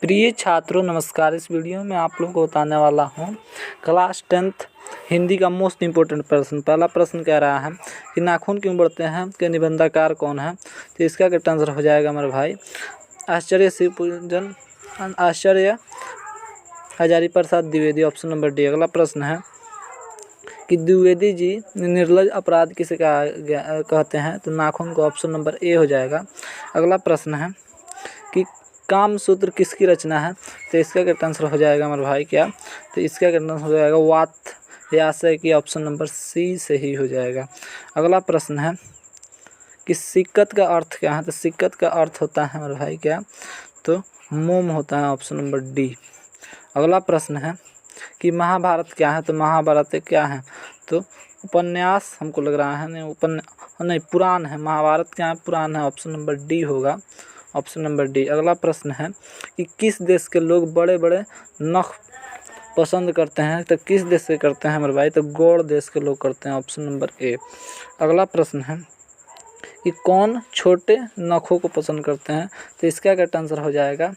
प्रिय छात्रों नमस्कार। इस वीडियो में आप लोगों को बताने वाला हूँ क्लास 10th हिंदी का मोस्ट इम्पोर्टेंट प्रश्न। पहला प्रश्न कह रहा है कि नाखून क्यों बढ़ते हैं के निबंधकार कौन है। तो इसका करेक्ट आंसर हो जाएगा मेरे भाई आचार्य शिव पूजन आचार्य Hazari Prasad Dwivedi, option number D. अगला प्रश्न है कि द्विवेदी जी निर्लज अपराध किसे कहते हैं। तो नाखून को, ऑप्शन नंबर ए हो जाएगा। अगला प्रश्न है कि कामसूत्र किसकी रचना है। तो इसका करेक्ट आंसर हो जाएगा मेरे भाई क्या। तो इसका करेक्ट आंसर हो जाएगा वात्स्यायन की, ऑप्शन नंबर सी सही हो जाएगा। अगला प्रश्न है कि सिक्कत का अर्थ क्या है। तो सिक्कत का अर्थ होता है मेरे भाई क्या, तो मोम होता है, ऑप्शन नंबर डी। अगला प्रश्न है कि महाभारत क्या है। तो महाभारत क्या है, तो उपन्यास हमको लग रहा है, नहीं पुराण है। महाभारत क्या है, पुराण है, ऑप्शन नंबर डी होगा, ऑप्शन नंबर डी। अगला प्रश्न है कि किस देश के लोग बड़े बड़े नख पसंद करते हैं। तो किस देश से करते हैं मेरे भाई, तो गौड़ देश के लोग करते हैं, ऑप्शन नंबर ए। अगला प्रश्न है कि कौन छोटे नखों को पसंद करते हैं। तो इसका करेक्ट आंसर हो जाएगा,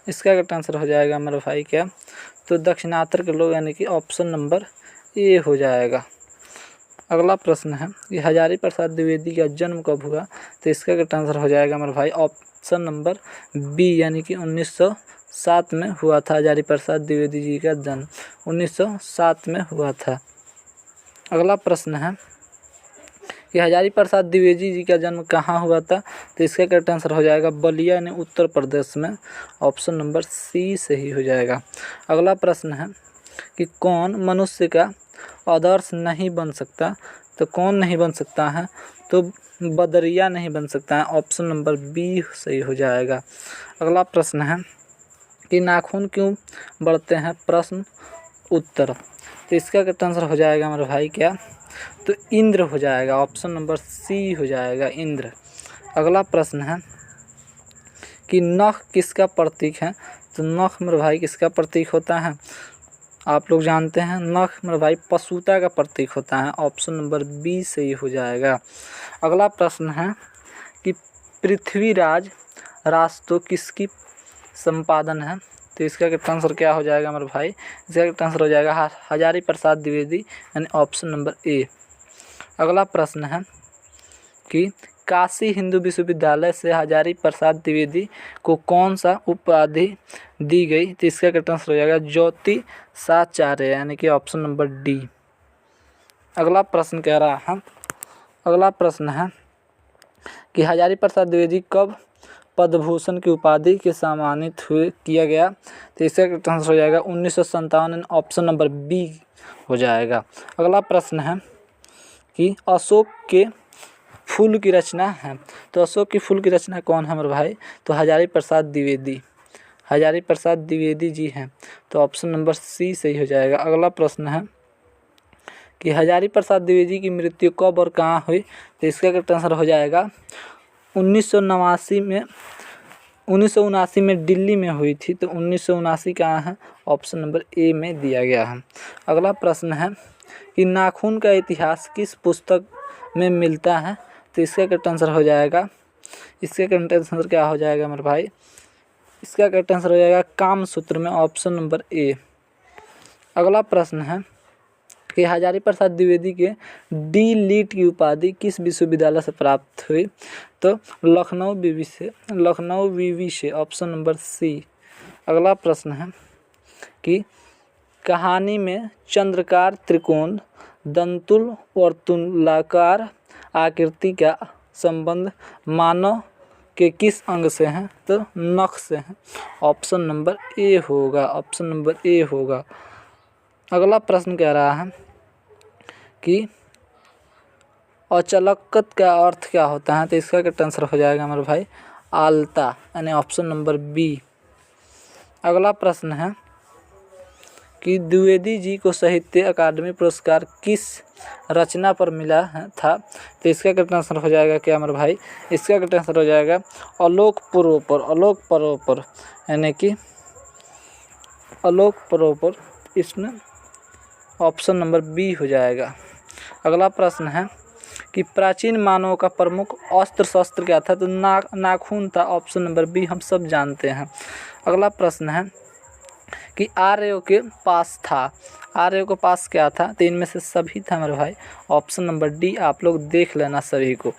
इसका करेक्ट आंसर हो जाएगा मेरे भाई क्या, तो दक्षिणात्र के लोग, यानी कि ऑप्शन नंबर ए हो जाएगा। अगला प्रश्न है कि हजारी प्रसाद द्विवेदी का जन्म कब हुआ। तो इसका करेक्ट आंसर हो जाएगा मेरे भाई ऑप्शन नंबर बी, यानी कि 1907 में हुआ था। हजारी प्रसाद द्विवेदी जी का जन्म 1907 में हुआ था। अगला प्रश्न है कि हजारी प्रसाद द्विवेदी जी का जन्म कहाँ हुआ था। तो इसका करेक्ट आंसर हो जाएगा बलिया, यानी उत्तर प्रदेश में, ऑप्शन नंबर सी सही हो जाएगा। अगला प्रश्न है कि कौन मनुष्य का आदर्श नहीं बन सकता। तो कौन नहीं बन सकता है, तो बदरिया नहीं बन सकता है, ऑप्शन नंबर बी सही हो जाएगा। अगला प्रश्न है कि नाखून क्यों बढ़ते हैं, प्रश्न उत्तर। तो इसका करेक्ट आंसर हो जाएगा मेरे भाई क्या, तो इंद्र हो जाएगा, ऑप्शन नंबर सी हो जाएगा, इंद्र। अगला प्रश्न है कि नख किसका प्रतीक है। तो नख मेरे भाई किसका प्रतीक होता है, आप लोग जानते हैं, नख मेरे भाई पशुता का प्रतीक होता है, ऑप्शन नंबर बी सही हो जाएगा। अगला प्रश्न है कि पृथ्वीराज रास्तों किसकी संपादन है। तो इसका करेक्ट आंसर क्या हो जाएगा मेरे भाई, इसका करेक्ट आंसर हो जाएगा हजारी प्रसाद द्विवेदी, यानी ऑप्शन नंबर ए। अगला प्रश्न है कि काशी हिंदू विश्वविद्यालय से हजारी प्रसाद द्विवेदी को कौन सा उपाधि दी गई। तो इसका करेक्ट आंसर हो जाएगा ज्योतिषाचार्य, यानी कि ऑप्शन नंबर डी। अगला प्रश्न कह रहा है, अगला प्रश्न है कि हजारी प्रसाद द्विवेदी कब पद्म भूषण की उपाधि के सम्मानित किया गया। तो इसका करेक्ट आंसर हो जाएगा 1957, ऑप्शन नंबर बी हो जाएगा। अगला प्रश्न है कि अशोक के फूल की रचना है। तो अशोक की फूल की रचना कौन है मेरे भाई, तो हजारी प्रसाद द्विवेदी, हजारी प्रसाद द्विवेदी जी हैं, तो ऑप्शन नंबर सी सही हो जाएगा। अगला प्रश्न है कि हजारी प्रसाद द्विवेदी की मृत्यु कब और कहाँ हुई। तो इसका करेक्ट आंसर हो जाएगा 1979 में दिल्ली में हुई थी। तो 1979 कहाँ है, ऑप्शन नंबर ए में दिया गया है। अगला प्रश्न है कि नाखून का इतिहास किस पुस्तक में मिलता है। तो इसका करेक्ट आंसर हो जाएगा, इसका करेक्ट आंसर क्या हो जाएगा मेरे भाई, इसका करेक्ट आंसर हो जाएगा कामसूत्र में, ऑप्शन नंबर ए। अगला प्रश्न है कि हजारी प्रसाद द्विवेदी के डी लिट की उपाधि किस विश्वविद्यालय से प्राप्त हुई। तो लखनऊ विवि से, ऑप्शन नंबर सी। अगला प्रश्न है कि कहानी में चंद्राकार त्रिकोण दंतुल वर्तुलाकार आकृति का संबंध मानव के किस अंग से है। तो नख से है, ऑप्शन नंबर ए होगा, ऑप्शन नंबर ए होगा। अगला प्रश्न कह रहा है कि अचलकत का अर्थ क्या होता है। तो इसका करेक्ट आंसर हो जाएगा मेरे भाई आलता, यानी ऑप्शन नंबर बी। अगला प्रश्न है कि द्विवेदी जी को साहित्य अकादमी पुरस्कार किस रचना पर मिला था। तो इसका करेक्ट आंसर हो जाएगा क्या मेरे भाई, इसका करेक्ट आंसर हो जाएगा आलोक पर्व पर, यानी कि आलोक पर्व पर, इसमें ऑप्शन नंबर बी हो जाएगा। अगला प्रश्न है कि प्राचीन मानवों का प्रमुख अस्त्र शस्त्र क्या था, तो नाखून था। ऑप्शन नंबर बी हम सब जानते हैं। अगला प्रश्न है कि आर्यों के पास था, आर्यों के पास क्या था, तो इनमें से सभी था मेरे भाई। ऑप्शन नंबर डी आप लोग देख लेना सभी को,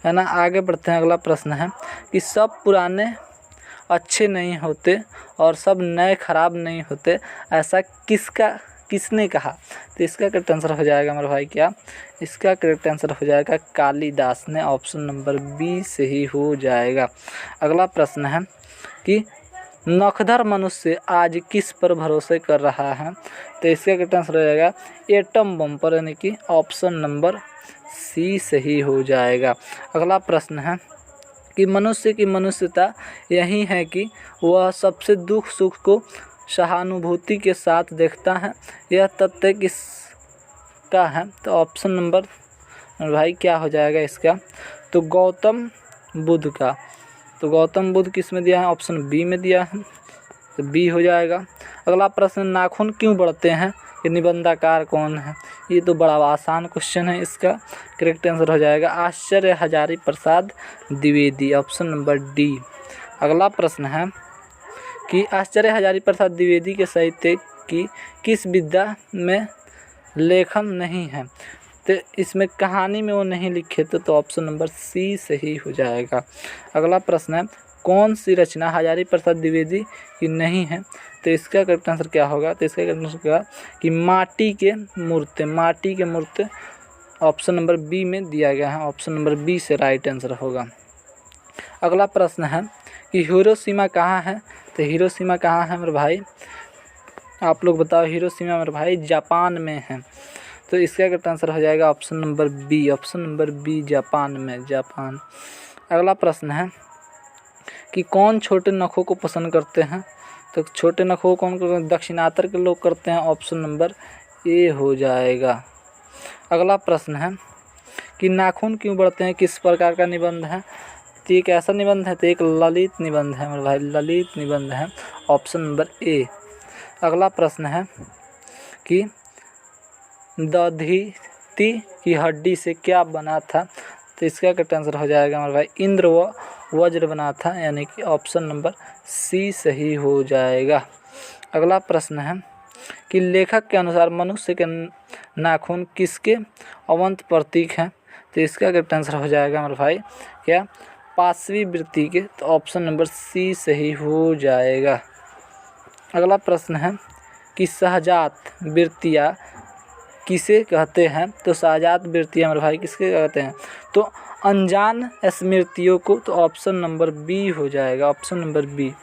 है ना। आगे बढ़ते हैं। अगला प्रश्न है कि सब पुराने अच्छे नहीं होते और सब नए खराब नहीं होते, ऐसा किसने कहा, तो इसका करेक्ट आंसर हो जाएगा मेरे भाई क्या, इसका करेक्ट आंसर हो जाएगा कालिदास ने। ऑप्शन नंबर बी से ही हो जाएगा। अगला प्रश्न है कि नखदर मनुष्य आज किस पर भरोसे कर रहा है, तो इसका करेक्ट आंसर हो जाएगा एटम बम पर, यानी कि ऑप्शन नंबर सी सही हो जाएगा। अगला प्रश्न है कि मनुष्य की मनुष्यता यही है कि वह सबसे दुख सुख को सहानुभूति के साथ देखता है, यह तथ्य किसका है, तो ऑप्शन नंबर भाई क्या हो जाएगा इसका, तो गौतम बुद्ध का। तो गौतम बुद्ध किस में दिया है, ऑप्शन बी में दिया है, तो बी हो जाएगा। अगला प्रश्न, नाखून क्यों बढ़ते हैं, ये निबंधाकार कौन है, ये तो बड़ा आसान क्वेश्चन है। इसका करेक्ट आंसर हो जाएगा आचार्य Hazari Prasad Dwivedi, option number D. अगला प्रश्न है कि आचार्य हजारी प्रसाद द्विवेदी के साहित्य की किस विधा में लेखन नहीं है, तो इसमें कहानी में वो नहीं लिखे थे, तो ऑप्शन नंबर सी सही हो जाएगा। अगला प्रश्न है कौन सी रचना हजारी प्रसाद द्विवेदी की नहीं है, तो इसका करेक्ट आंसर क्या होगा, तो इसका करेक्ट आंसर क्या कि माटी के मूर्ति ऑप्शन नंबर बी में दिया गया है, ऑप्शन नंबर बी से राइट आंसर होगा। अगला प्रश्न है कि हिरोशिमा कहाँ है, तो हिरोशिमा कहाँ है मेरे भाई, आप लोग बताओ। हिरोशिमा मेरे भाई जापान में है, तो इसका करेक्ट आंसर हो जाएगा option number B, option number B Japan में, जापान। अगला प्रश्न है कि कौन छोटे नखों को पसंद करते हैं, तो छोटे नखों को कौन दक्षिणातर के लोग करते हैं, ऑप्शन नंबर ए हो जाएगा। अगला प्रश्न है कि नाखून क्यों बढ़ते हैं, किस प्रकार का निबंध है, तो एक ऐसा निबंध है, तो एक ललित निबंध है मेरे भाई, ललित निबंध है, ऑप्शन नंबर ए। अगला प्रश्न है कि दधीचि की हड्डी से क्या बना था, तो इसका करेक्ट आंसर हो जाएगा मेरे भाई इंद्र व वज्र बना था, यानी कि ऑप्शन नंबर सी सही हो जाएगा। अगला प्रश्न है कि लेखक के अनुसार मनुष्य के नाखून किसके अवंत प्रतीक हैं, तो इसका करेक्ट आंसर हो जाएगा मेरे भाई क्या, पांचवी वृत्ति के, तो ऑप्शन नंबर सी सही हो जाएगा। अगला प्रश्न है कि सहजात वृत्तियाँ किसे कहते हैं, तो सहजात वृत्तियाँ मेरे भाई किसके कहते हैं, तो अनजान स्मृतियों को, तो ऑप्शन नंबर बी हो जाएगा, ऑप्शन नंबर बी।